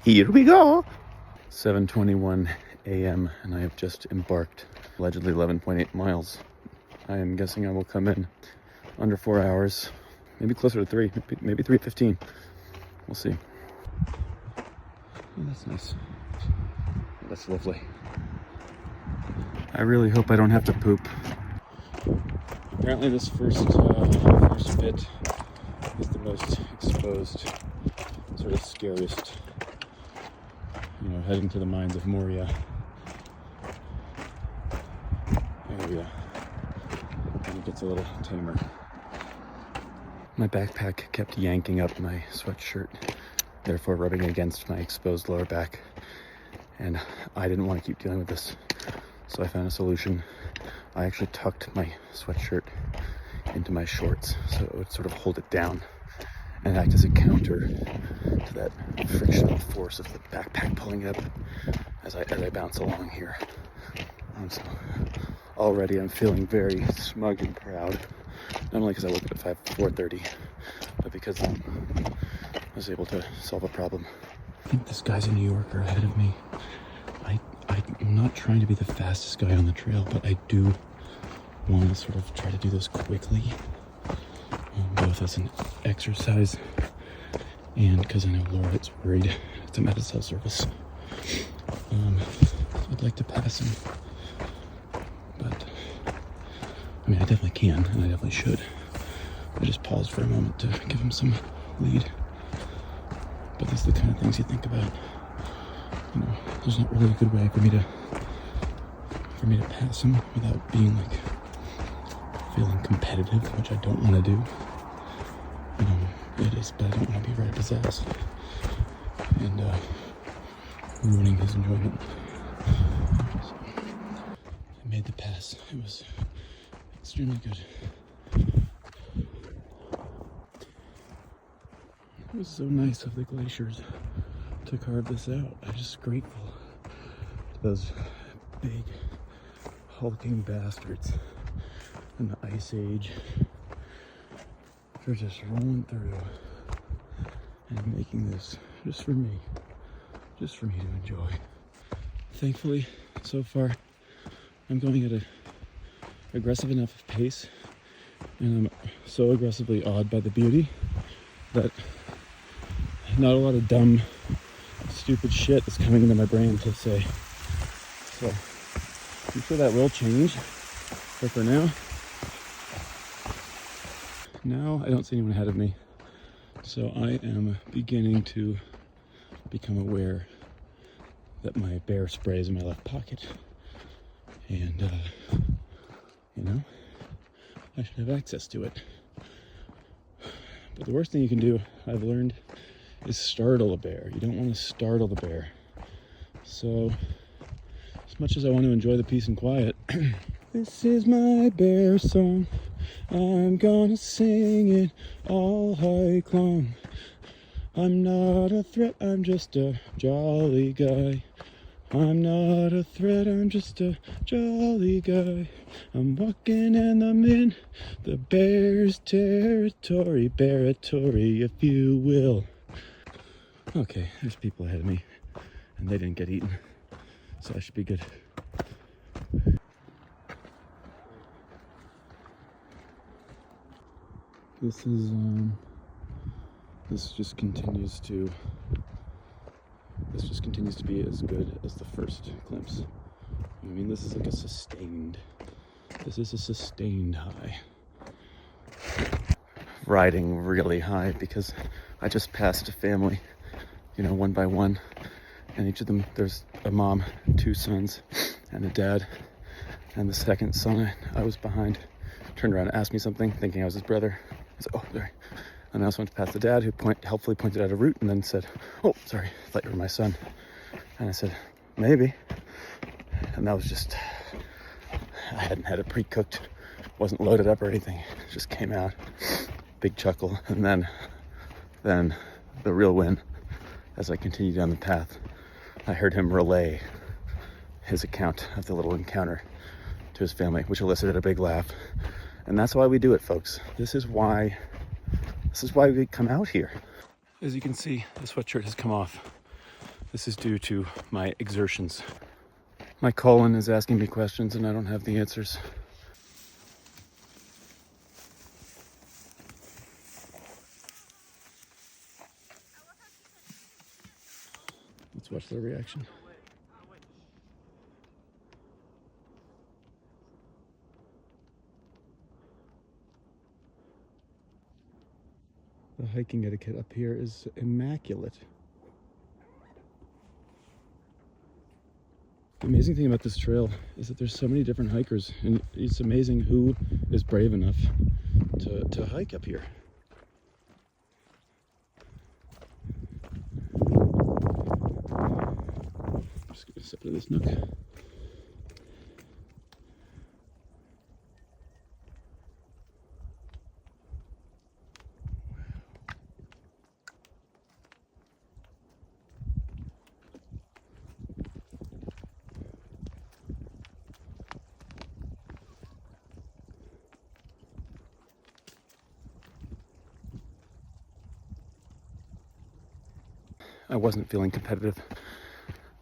Here we go. 7:21 a.m. and I have just embarked allegedly 11.8 miles. I am guessing I will come in under 4 hours, maybe closer to 3, maybe 3:15. We'll see. Oh, that's nice. That's lovely. I really hope I don't have to poop. Apparently this first bit is the most exposed, sort of scariest, heading to the mines of Moria area. And it gets a little tamer. My backpack kept yanking up my sweatshirt, therefore rubbing against my exposed lower back. And I didn't want to keep dealing with this, so I found a solution. I actually tucked my sweatshirt into my shorts so it would sort of hold it down and act as a counter to that frictional force of the backpack pulling it up as I bounce along here. So already I'm feeling very smug and proud, not only because I woke up at 4:30, but because I was able to solve a problem. I think this guy's a New Yorker ahead of me. I'm not trying to be the fastest guy on the trail, but I do want to sort of try to do this quickly, both as an exercise and because I know Laura's worried it's a Medicel service. I'd like to pass him, but I mean I definitely can and I definitely should. I just paused for a moment to give him some lead, but these are the kind of things you think about. There's not really a good way for me to pass him without being feeling competitive, which I don't want to do. It is, but I don't want to be right up his ass and ruining his enjoyment. So I made the pass. It was extremely good. It was so nice of the glaciers to carve this out. I'm just grateful to those big hulking bastards in the Ice Age for just rolling through and making this just for me to enjoy. Thankfully, so far, I'm going at a aggressive enough pace, and I'm so aggressively awed by the beauty that not a lot of dumb, stupid shit is coming into my brain to say. So I'm sure that will change, but for now I don't see anyone ahead of me. So I am beginning to become aware that my bear spray is in my left pocket, and I should have access to it. But the worst thing you can do, I've learned, is startle a bear. You don't want to startle the bear. So, as much as I want to enjoy the peace and quiet, this is my bear song. I'm gonna sing it all hike long. I'm not a threat, I'm just a jolly guy. I'm not a threat, I'm just a jolly guy. I'm walking and I'm in the bear's territory, bearatory if you will. Okay, there's people ahead of me, and they didn't get eaten, so I should be good. This just continues to be as good as the first glimpse. I mean, this is a sustained high. Riding really high because I just passed a family, one by one, and each of them, there's a mom, 2 sons, and a dad, and the second son I was behind turned around and asked me something, thinking I was his brother. I said, oh, sorry. And I also went to pass the dad, who helpfully pointed out a route, and then said, oh, sorry, I thought you were my son. And I said, maybe. And that was just, I hadn't had it pre-cooked, wasn't loaded up or anything, it just came out. Big chuckle, and then the real win. As I continued down the path, I heard him relay his account of the little encounter to his family, which elicited a big laugh. And that's why we do it, folks. This is why we come out here. As you can see, the sweatshirt has come off. This is due to my exertions. My colon is asking me questions and I don't have the answers. Let's watch their reaction. The hiking etiquette up here is immaculate. The amazing thing about this trail is that there's so many different hikers, and it's amazing who is brave enough to hike up here. I'm just gonna step to this nook. I wasn't feeling competitive,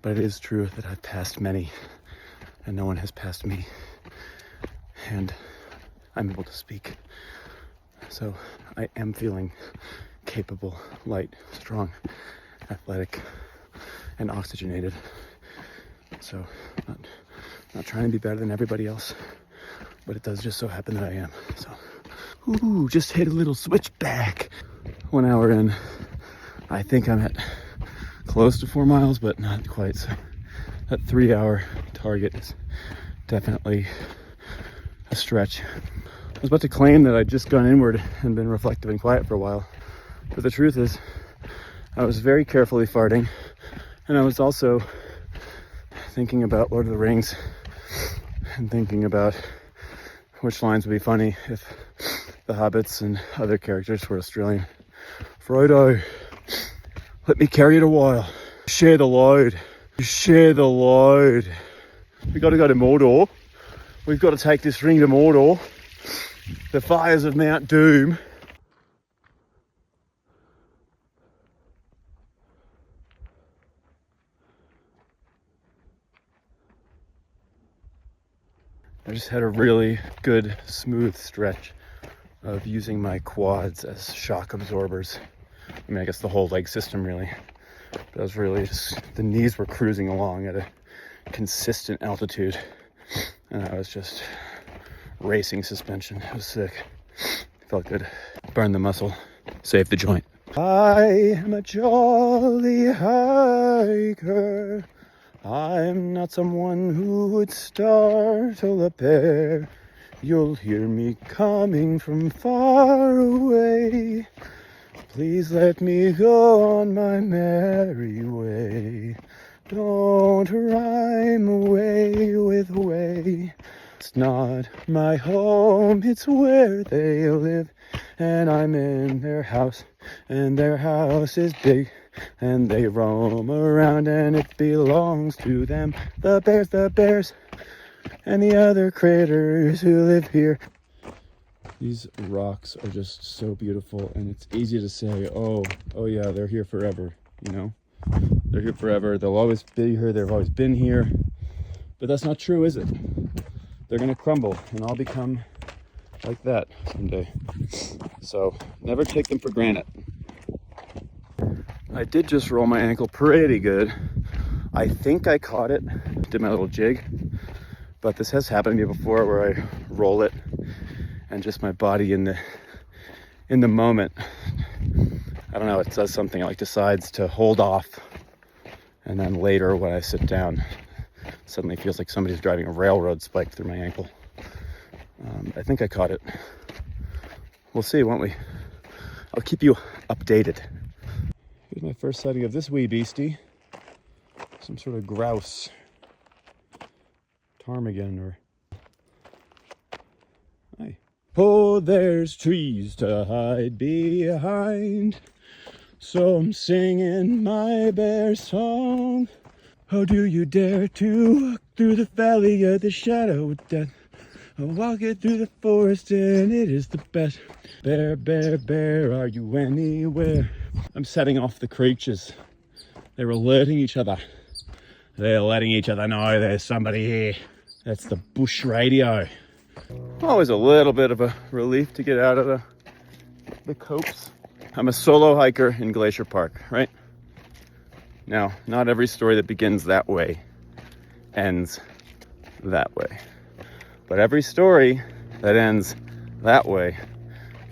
but it is true that I've passed many and no one has passed me, and I'm able to speak. So I am feeling capable, light, strong, athletic, and oxygenated. So not trying to be better than everybody else, but it does just so happen that I am. So, ooh, just hit a little switchback. 1 hour in, I think I'm at close to 4 miles, but not quite. So that 3 hour target is definitely a stretch. I was about to claim that I'd just gone inward and been reflective and quiet for a while, but the truth is I was very carefully farting, and I was also thinking about Lord of the Rings and thinking about which lines would be funny if the hobbits and other characters were Australian. Frodo, let me carry it a while. Share the load. Share the load. We got to go to Mordor. We've got to take this ring to Mordor. The fires of Mount Doom. I just had a really good, smooth stretch of using my quads as shock absorbers. I mean, I guess the whole leg system really. But I was really just, the knees were cruising along at a consistent altitude. And I was just racing suspension. It was sick. Felt good. Burned the muscle. Saved the joint. I am a jolly hiker. I'm not someone who would startle a bear. You'll hear me coming from far away. Please let me go on my merry way. Don't rhyme away with way. It's not my home, it's where they live. And I'm in their house, and their house is big. And they roam around and it belongs to them. The bears, and the other critters who live here. These rocks are just so beautiful, and it's easy to say, oh yeah, they're here forever, you know? They're here forever, they'll always be here, they've always been here. But that's not true, is it? They're gonna crumble, and I'll become like that someday. So, never take them for granted. I did just roll my ankle pretty good. I think I caught it, did my little jig, but this has happened to me before where I roll it and just my body in the moment, I don't know, it does something, it like decides to hold off, and then later when I sit down, suddenly feels like somebody's driving a railroad spike through my ankle. I think I caught it. We'll see, won't we? I'll keep you updated. Here's my first sighting of this wee beastie. Some sort of grouse. Ptarmigan or... Hi. Oh, there's trees to hide behind, so I'm singing my bear song. How do you dare to walk through the valley of the shadow of death? I'm walking through the forest and it is the best. Bear, bear, bear, are you anywhere? I'm setting off the creatures They were letting each other. They're letting each other know there's somebody here. That's the bush radio. Always a little bit of a relief to get out of the copse. I'm a solo hiker in Glacier Park, right? Now, not every story that begins that way ends that way. But every story that ends that way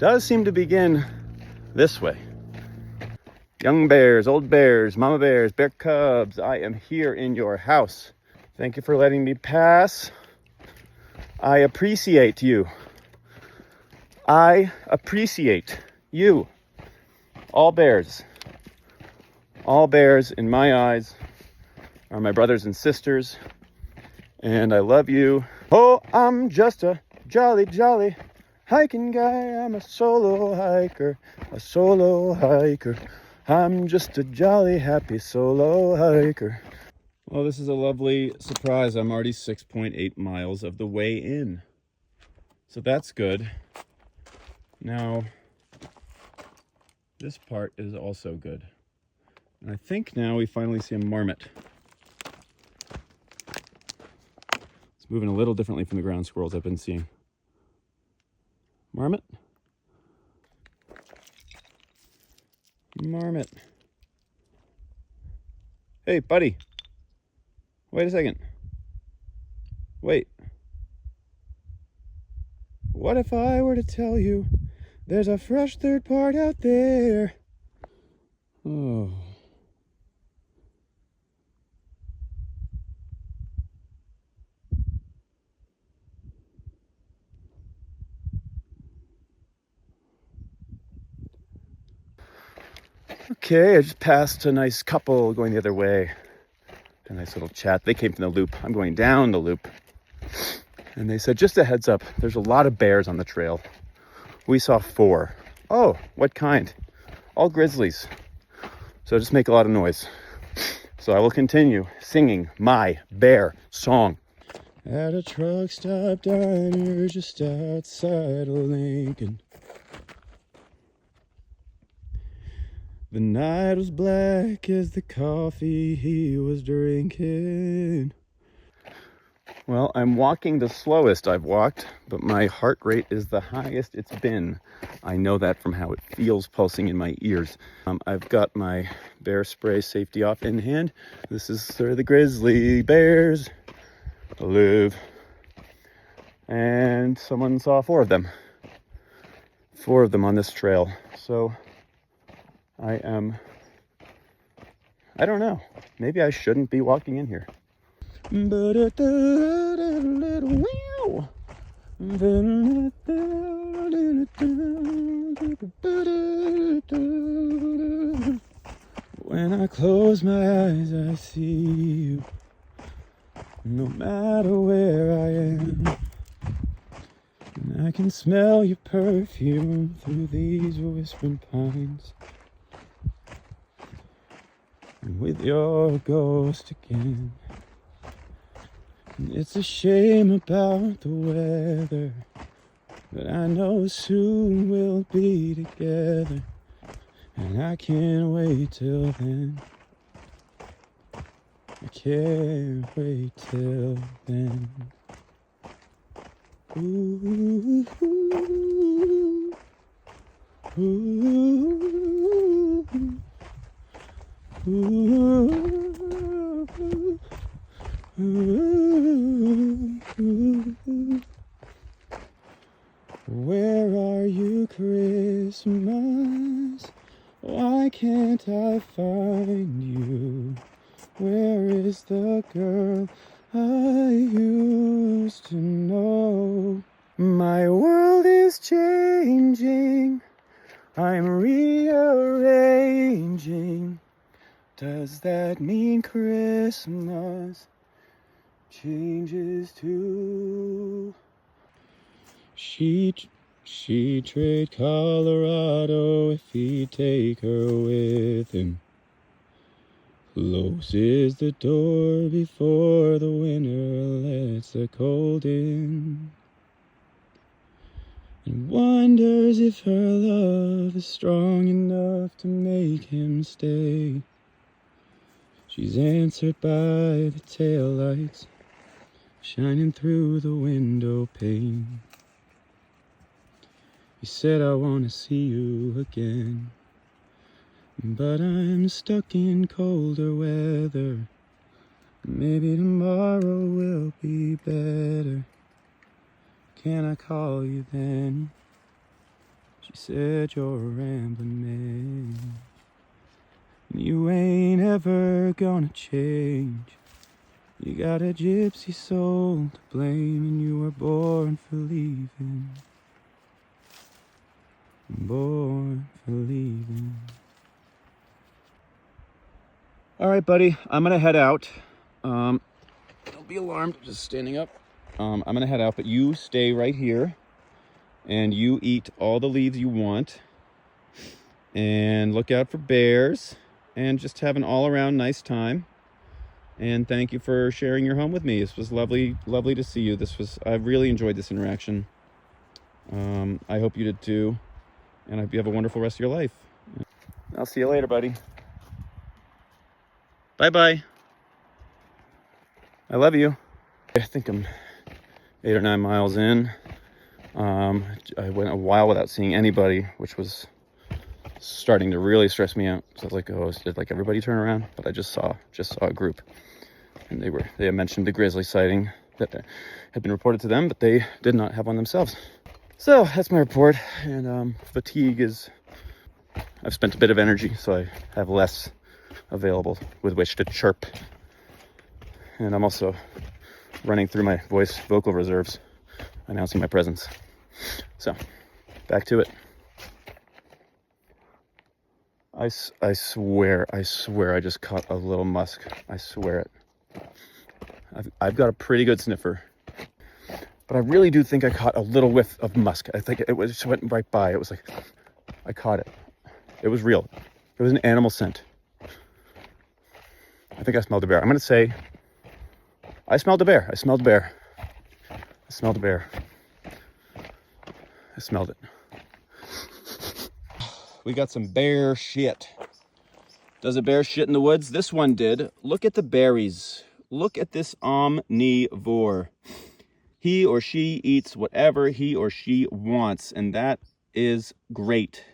does seem to begin this way. Young bears, old bears, mama bears, bear cubs, I am here in your house. Thank you for letting me pass. I appreciate you. I appreciate you. All bears in my eyes are my brothers and sisters, and I love you. Oh, I'm just a jolly, jolly hiking guy. I'm a solo hiker, a solo hiker. I'm just a jolly, happy solo hiker. Well, this is a lovely surprise. I'm already 6.8 miles of the way in. So that's good. Now, this part is also good. And I think now we finally see a marmot. It's moving a little differently from the ground squirrels I've been seeing. Marmot? Marmot. Hey, buddy. Wait a second. Wait. What if I were to tell you there's a fresh third part out there? Oh. Okay, I just passed a nice couple going the other way. A nice little chat. They came from the loop. I'm going down the loop. And they said, just a heads up, there's a lot of bears on the trail. We saw 4. Oh, what kind? All grizzlies. So just make a lot of noise. So I will continue singing my bear song. At a truck stop diner just outside of Lincoln. The night was black as the coffee he was drinking. Well, I'm walking the slowest I've walked, but my heart rate is the highest it's been. I know that from how it feels pulsing in my ears. I've got my bear spray safety off in hand. This is where the grizzly bears live. And someone saw 4 of them. 4 of them on this trail. So I don't know. Maybe I shouldn't be walking in here. But when I close my eyes, I see you. No matter where I am, and I can smell your perfume through these whispering pines. And with your ghost again. And it's a shame about the weather, but I know soon we'll be together. And I can't wait till then. I can't wait till then. Ooh, ooh, ooh, ooh, ooh. Where are you, Christmas? Why can't I find you? Where is the girl I used to know? My world is changing. I'm rearranging. Does that mean Christmas changes too? She'd trade Colorado if he'd take her with him. Closes the door before the winter lets the cold in. And wonders if her love is strong enough to make him stay. She's answered by the taillights shining through the window pane. You said I want to see you again, but I'm stuck in colder weather. Maybe tomorrow will be better. Can I call you then? She said you're a rambling man. You ain't ever gonna change. You got a gypsy soul to blame, and you were born for leaving. Born for leaving. All right, buddy, I'm gonna head out. Don't be alarmed, I'm just standing up. I'm gonna head out, but you stay right here and you eat all the leaves you want and look out for bears and just have an all-around nice time. And thank you for sharing your home with me. This was lovely to see you. I really enjoyed this interaction. I hope you did too, and I hope you have a wonderful rest of your life. I'll see you later, buddy. Bye-bye. I love you. I think I'm 8 or 9 miles in. I went a while without seeing anybody, which was starting to really stress me out. So I was like, oh, did like everybody turn around? But I just saw a group, and they had mentioned the grizzly sighting that had been reported to them, but they did not have one themselves. So that's my report. And fatigue is, I've spent a bit of energy, so I have less available with which to chirp. And I'm also running through my vocal reserves, announcing my presence. So back to it. I swear I just caught a little musk. I swear it. I've got a pretty good sniffer, but I really do think I caught a little whiff of musk. I think it just went right by. It was like, I caught it. It was real. It was an animal scent. I think I smelled a bear. I'm going to say, I smelled a bear. I smelled a bear. I smelled a bear. I smelled it. We got some bear shit. Does a bear shit in the woods? This one did. Look at the berries. Look at this omnivore. He or she eats whatever he or she wants, and that is great.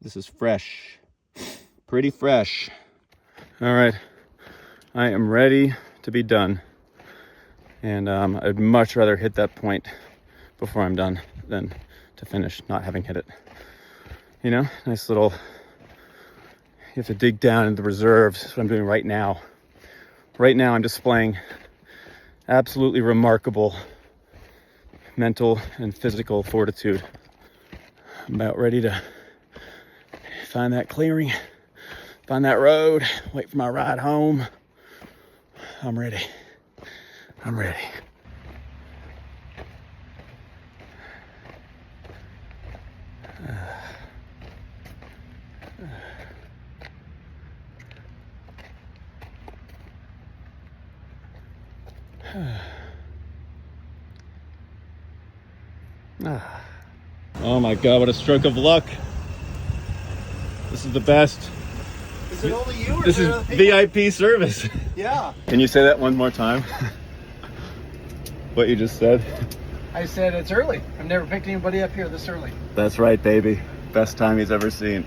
This is fresh. Pretty fresh. All right. I am ready to be done. And I'd much rather hit that point before I'm done than to finish not having hit it. You know, nice little, you have to dig down into the reserves. That's what I'm doing right now. Right now I'm displaying absolutely remarkable mental and physical fortitude. I'm about ready to find that clearing, find that road, wait for my ride home. I'm ready. I'm ready. Oh my God, what a stroke of luck. This is the best. Is it only you? Or this is VIP service. Yeah. Can you say that one more time? What you just said? I said it's early. I've never picked anybody up here this early. That's right, baby. Best time he's ever seen.